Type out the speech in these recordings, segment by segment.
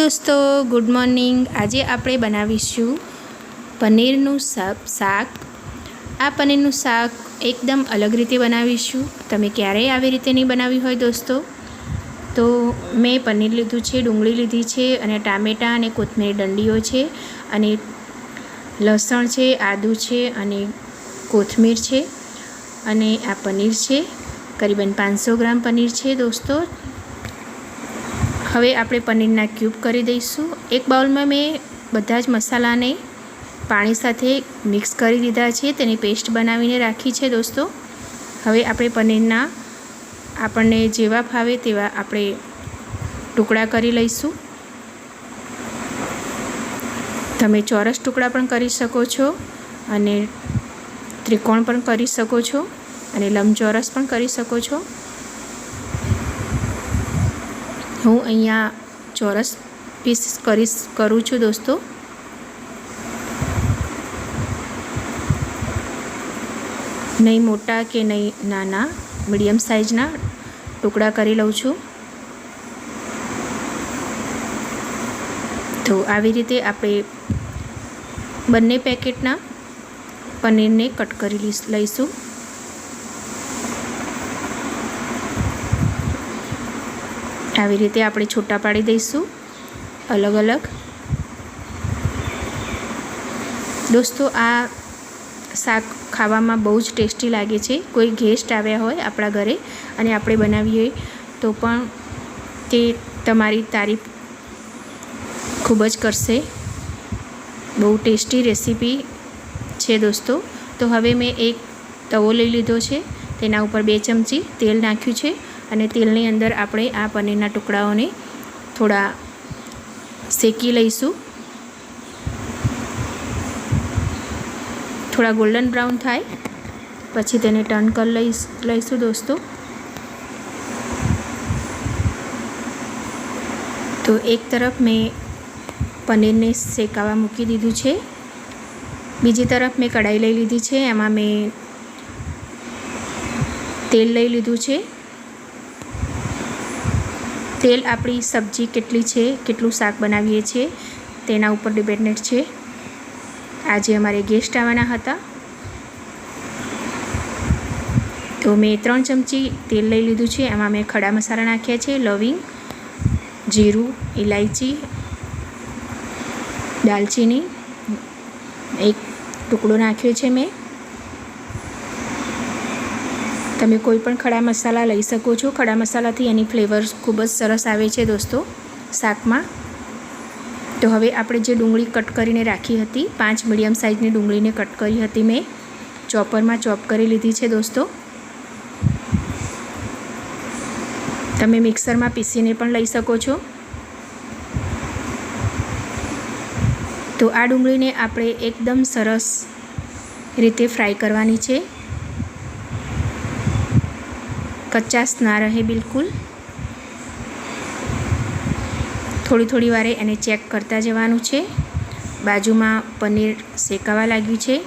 दोस्तों good morning. आज आप बनावीशू पनीरनु शाक। आ पनीरनु शाक एकदम अलग रीते बनावीशू। तमे क्यारेय आवी रीते नहीं बनावी होय दोस्तों। तो मैं पनीर लीधुं छे, डूंगળી लीधी छे अने टामेटा अने कोथमीर डंडीओ छे अने लसण छे, आदू छे अने कोथमीर छे अने आ पनीर छे। करीबन 500 ग्राम पनीर छे दोस्तों। हवे आपणे पनीरना क्यूब करी दईशुं। एक बाउल में मैं बधा ज मसालाने पाणी साथे मिक्स करी दीधा छे, तेनी पेस्ट बनावीने राखी छे दोस्तों। हवे आपणे पनीरना आपणने जेवा भावे तेवा आपणे टुकड़ा करी लईशुं। तमे चौरस टुकड़ा पण करी शको छो अने त्रिकोण पण करी शको छो अने लंबचौरस पण करी शको छो। हूँ अहींया चौरस पीस करूँ छूँ दोस्तों। नहीं मोटा के नहीं नाना, मीडियम साइजना टुकड़ा करी लऊं छूँ। तो आवी रीते आपणे बंने पेकेटना पनीर ने कट करी लईशुं। આવી રીતે આપણે છૂટા પાડી દઈશું અલગ અલગ। દોસ્તો આ શાક ખાવામાં બહુ જ ટેસ્ટી લાગે છે। કોઈ ગેસ્ટ આવ્યા હોય આપણા ઘરે અને આપણે બનાવીએ તો પણ તે તમારી તારીફ ખૂબ જ કરશે। બહુ ટેસ્ટી રેસીપી છે दोस्तों। તો હવે મેં એક તવો લઈ લીધો છે, તેના ઉપર 2 ચમચી તેલ નાખ્યું છે અને તેલની અંદર આપણે આ પનીરના ટુકડાઓને થોડા શેકી લઈશું। થોડા ગોલ્ડન બ્રાઉન થાય પછી તેને ટર્ન કરી લઈશું दोस्तों। તો એક તરફ મેં પનીરને શેકાવા મૂકી દીધું છે, બીજી તરફ મેં કઢાઈ લઈ લીધી છે। એમાં મેં તેલ લઈ લીધું છે। तेल अपनी सब्जी केटली छे, केटलू शाक बनावीए छे तेना उपर डिपेन्डेंट छे। आज अमारे गेस्ट आवाना हता तो मैं 3 चमची तेल लई लीधुं छे। एमां मैं खड़ा मसाला नाख्या छे, लविंग, जीरू, इलायची, दालचीनी, एक टुकड़ो नाख्यो छे मैं। તમે કોઈ પણ ખડા મસાલા લઈ શકો છો। ખડા મસાલાથી એની ફ્લેવર ખૂબ જ સરસ આવે છે दोस्तों શાકમાં। તો હવે આપણે જે ડુંગળી કટ કરીને રાખી હતી, 5 મીડિયમ સાઇઝની ડુંગળીને કટ કરી હતી મેં, ચોપરમાં ચોપ કરી લીધી છે दोस्तों। તમે મિક્સરમાં પીસીને પણ લઈ શકો છો। તો આ ડુંગળીને આપણે એકદમ સરસ રીતે ફ્રાય કરવાની છે, कच्चास ना रहे बिल्कुल। थोड़ी थोड़ी वारे एने चेक करता जवानुं छे। बाजू में पनीर शेकावा लाग्युं छे।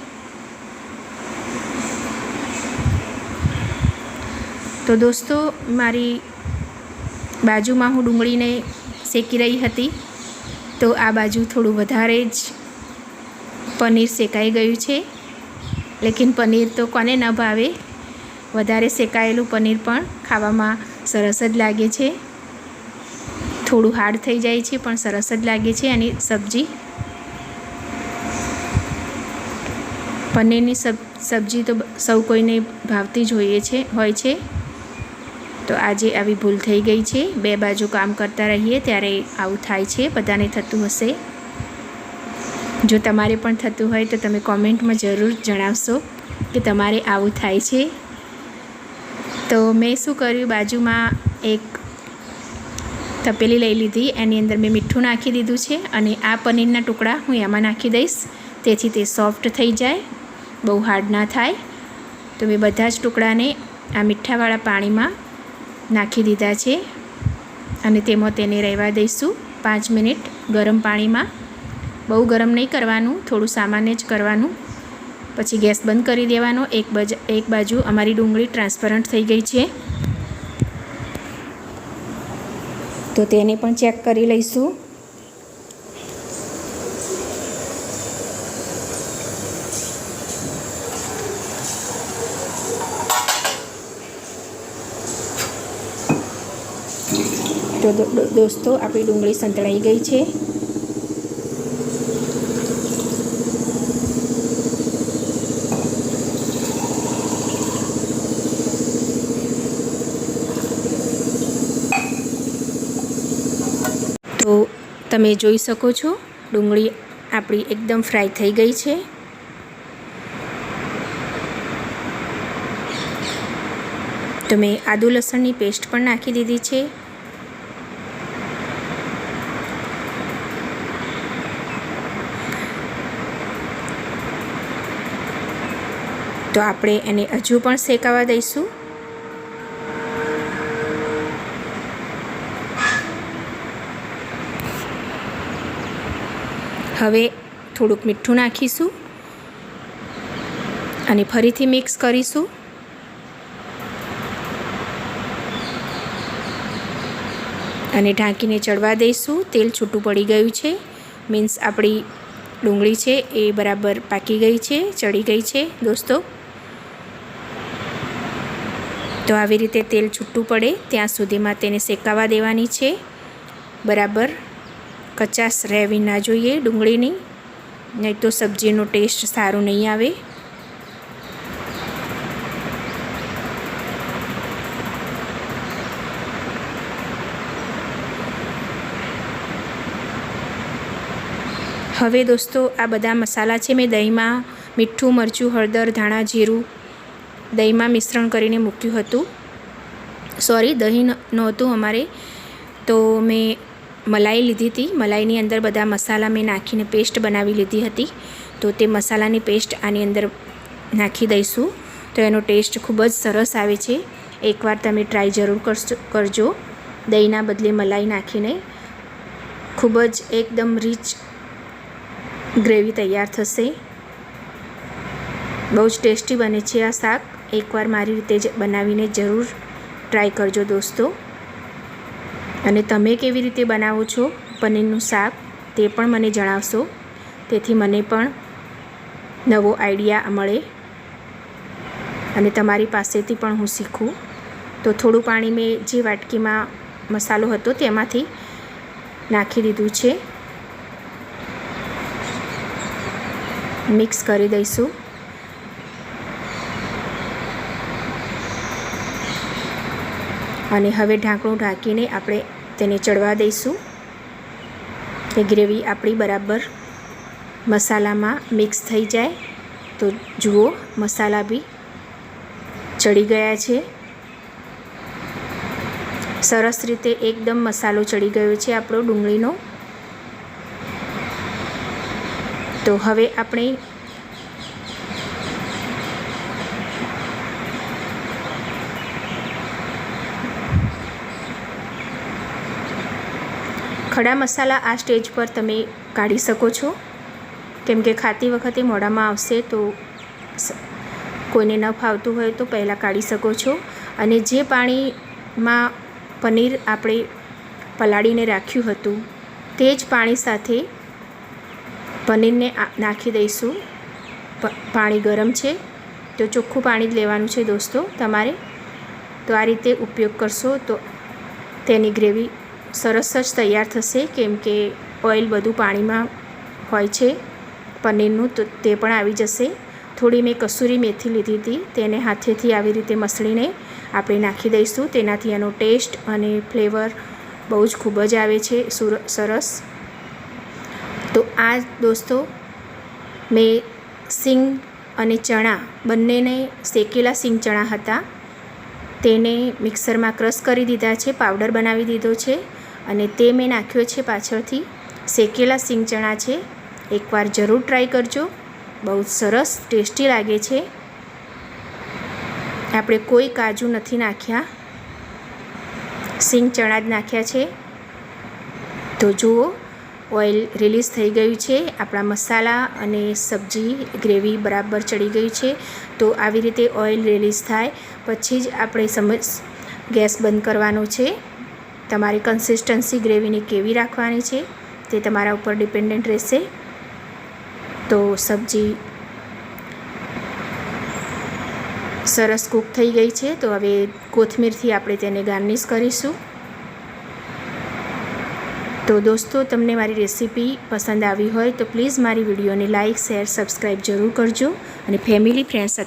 तो दोस्तों मारी बाजू में हूँ डूंगળી ने शेकी रही हती तो आ बाजू थोड़ू वधारे ज पनीर शेकाई गयुं छे। लेकिन पनीर तो कोने न भावे, વધારે શેકાયેલું પનીર પણ ખાવામાં સરસ જ લાગે છે। થોડું હાર્ડ થઈ જાય છે પણ સરસ જ લાગે છે આની સબ્જી। પનીરની સબ્જી તો સૌ કોઈને ભાવતી જ હોય છે। તો આજે આવી ભૂલ થઈ ગઈ છે। 2 બાજુ કામ કરતા રહીએ ત્યારે આવું થાય છે, બધાને થતું હશે। જો તમારે પણ થતું હોય તો તમે કોમેન્ટમાં જરૂર જણાવશો કે તમારે આવું થાય છે। तो मैं शू कर्यु, बाजू में एक तपेली लई लीधी, एनी अंदर मैं मीठू नाखी दीधुं छे अने आ पनीरना टुकड़ा हूँ एमां नाखी दईश तेथी ते सॉफ्ट थई जाए, बहु हार्ड ना थाय। तो मैं बधा ज टुकड़ाने आ मीठावाळा पाणी में नाखी दीधा छे अने तेमां तेने रहेवा दईशुं 5 मिनिट गरम पाणी में। बहु गरम नहीं करवानुं, थोड़ुं सामान्य ज करवानुं। पछी गैस बंद करी देवानो। एक बाजू अमारी डूंगળી ट्रांसपरंट थई गई है तो तेने पण चेक करी लईशुं। તો દોસ્તો આપણી ડુંગળી સંતળાઈ ગઈ છે. તો તમે જોઈ શકો છો ડુંગળી આપણી એકદમ ફ્રાય થઈ ગઈ છે. તો મેં આદુ લસણની પેસ્ટ પણ નાખી દીધી છે. તો આપણે એને હજુ પણ શેકાવા દઈશું. હવે થોડુંક મીઠું નાખીશું અને ફરીથી મિક્સ કરીશું. અને ઢાંકીને ચડવા દઈશું. તેલ છૂટું પડી ગયું છે, મીન્સ આપણી ડુંગળી છે એ બરાબર પાકી ગઈ છે, ચડી ગઈ છે દોસ્તો. તો આવી રીતે તેલ છૂટું પડે ત્યાં સુધીમાં તેને શેકાવા દેવાની છે. બરાબર કચાશ રહેવી ના જોઈએ ડુંગળીની, નહીં તો સબ્જીનો ટેસ્ટ સારો નહીં આવે. હવે દોસ્તો આ બધા મસાલા છે મેં દહીંમાં મીઠું, મરચું, હળદર, ધાણા, જીરું દહીંમાં મિશ્રણ કરીને મૂક્યું હતું. સોરી, દહીં નહોતું અમારે, તો મેં મલાઈ લીધી હતી. મલાઈની અંદર બધા મસાલા મેં નાખીને પેસ્ટ બનાવી લીધી હતી. તો તે મસાલાની પેસ્ટ આની અંદર નાખી દઈશું. તો એનો ટેસ્ટ ખૂબ જ સરસ આવે છે. એકવાર તમે ટ્રાય જરૂર કરજો. દહીંના બદલે મલાઈ નાખીને ખૂબ જ એકદમ રીચ ગ્રેવી તૈયાર થશે. બહુ જ ટેસ્ટી બને છે આ શાક. એકવાર મારી રીતે જ બનાવીને જરૂર ટ્રાય કરજો દોસ્તો. અને તમે કેવી રીતે બનાવો છો પનીરનું શાક તે પણ મને જણાવશો, તેથી મને પણ નવો આઈડિયા મળે અને તમારી પાસેથી પણ હું શીખું. તો થોડું પાણી મેં જે વાટકીમાં મસાલો હતો તેમાંથી નાખી દીધું છે. મિક્સ કરી દઈશું. અને હવે ઢાંકણું ઢાંકીને આપણે તેને ચડવા દઈશું. એ ગ્રેવી આપણી બરાબર મસાલામાં મિક્સ થઈ જાય. તો જુઓ મસાલા બી ચડી ગયા છે. સરસ રીતે એકદમ મસાલો ચડી ગયો છે આપણો ડુંગળીનો. તો હવે આપણે ખડા મસાલા આ સ્ટેજ પર તમે કાઢી શકો છો, કેમ કે ખાતી વખતે મોઢામાં આવશે તો કોઈને ન ફાવતું હોય તો પહેલાં કાઢી શકો છો. અને જે પાણીમાં પનીર આપણે પલાળીને રાખ્યું હતું તે જ પાણી સાથે પનીરને નાખી દઈશું. પાણી ગરમ છે તો ચોખ્ખું પાણી જ લેવાનું છે દોસ્તો તમારે. તો આ રીતે ઉપયોગ કરશો તો તેની ગ્રેવી સરસ જ તૈયાર થશે, કેમ કે ઓઇલ બધું પાણીમાં હોય છે પનીરનું, તો તે પણ આવી જશે. થોડી મેં કસૂરી મેથી લીધી હતી, તેને હાથેથી આવી રીતે મસળીને આપણે નાખી દઈશું. તેનાથી એનો ટેસ્ટ અને ફ્લેવર બહુ જ ખૂબ જ આવે છે સરસ. તો આ દોસ્તો મેં સિંગ અને ચણા બંનેને શેકેલા સિંગ ચણા હતા તેને મિક્સરમાં ક્રશ કરી દીધા છે, પાવડર બનાવી દીધો છે અને તે મેં નાખ્યો છે પાછળથી. શેકેલા સિંગ ચણા છે, એકવાર જરૂર ટ્રાય કરજો. બહુ સરસ ટેસ્ટી લાગે છે. આપણે કોઈ કાજુ નથી નાખ્યા, સિંગ ચણા જ નાખ્યા છે. તો જુઓ ઓઇલ રિલીઝ થઈ ગયું છે. આપણા મસાલા અને સબ્જી ગ્રેવી બરાબર ચડી ગઈ છે. તો આવી રીતે ઓઇલ રિલીઝ થાય પછી જ આપણે ગેસ બંધ કરવાનો છે. તમારી કન્સિસ્ટન્સી ગ્રેવીની કેવી રાખવાની છે તે તમારા ઉપર ડિપેન્ડન્ટ રહેશે. તો સબ્જી સરસ કૂક થઈ ગઈ છે. તો હવે કોથમીરથી આપણે તેને ગાર્નિશ કરીશું. તો દોસ્તો, તમને મારી રેસીપી પસંદ આવી હોય તો પ્લીઝ મારી વિડીયોને લાઇક, શેર, સબસ્ક્રાઈબ જરૂર કરજો અને ફેમિલી ફ્રેન્ડ્સ